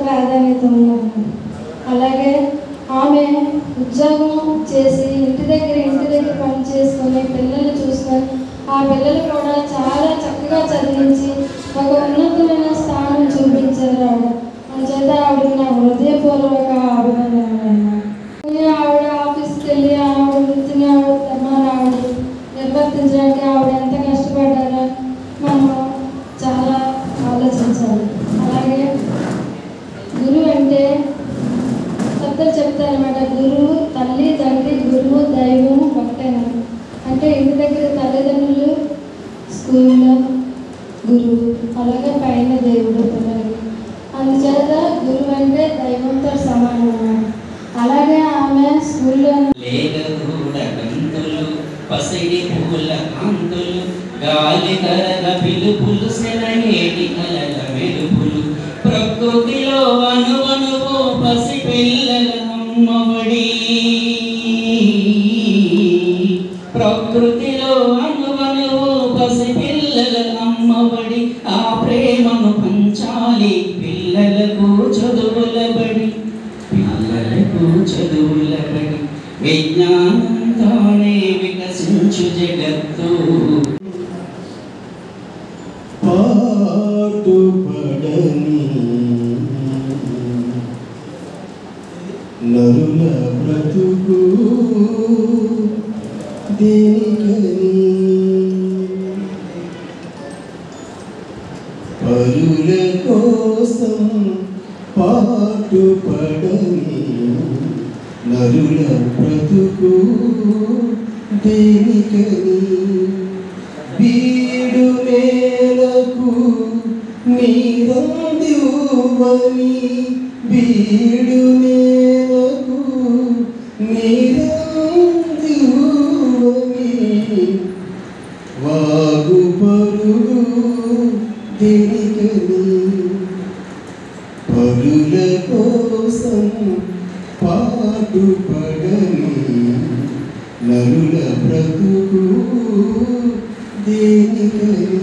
ప్రాధాన్యత ఉన్నది. అలాగే ఆమె ఉద్యోగం చేసి ఇంటి దగ్గర పని చేసుకొని పిల్లల్ని చూసుకొని ఆ పిల్లలు కూడా చాలా చక్కగా చదివించి ఒక ఉన్నతమైన స్థానం చూపించారు ఆవిడ. అందుచేత ఆవిడ నా హృదయపూర్వక అభినందనలు. ఆవిడ ఆఫీస్కి వెళ్ళి ఆవిడ వృత్తిని ఆవిడ నిర్వర్తించడానికి ఆవిడ ఎంత కష్టపడ్డారో మనం చాలా ఆలోచించాలి. అలాగే గురువు అంటే పెద్దలు చెప్తారన్నమాట, గురువు తల్లి తండ్రి గురువు దైవం ఒకటేనా అంటే ఇంటి దగ్గర తల్లిదండ్రులు, స్కూల్లో గురువు, అలాగే పైన దేవుడు పిల్లలకి. అందుచేత గురువు అంటే దైవంతో సమానం. అలాగే ఆమె స్కూల్లో పసిడి పూల కాంతులు గాలి కరగ పిలుపులు సెలయేటి కలల వెలుపులు ప్రకృతిలో అనువనువు పసి పిల్లల అమ్మఒడి ప్రకృతిలో అనువనువు పసి పిల్లల అమ్మఒడి ఆ ప్రేమను పంచాలి పిల్లలకు చదువులబడి విజ్ఞానంతోనే వికసించు జగత్తు. పాటుపడని నరుల బ్రతుకు దేనికని పరుల కోసం పాటుపడని నరుల బ్రతుకు దేనికని బీడు నేలకు నీరందివ్వని బీడు నేలకు నీరందివ్వని వాగు పరుగు దేనికని పరుల కోసం పాటుపడని నరుల బ్రతుకు దేనికని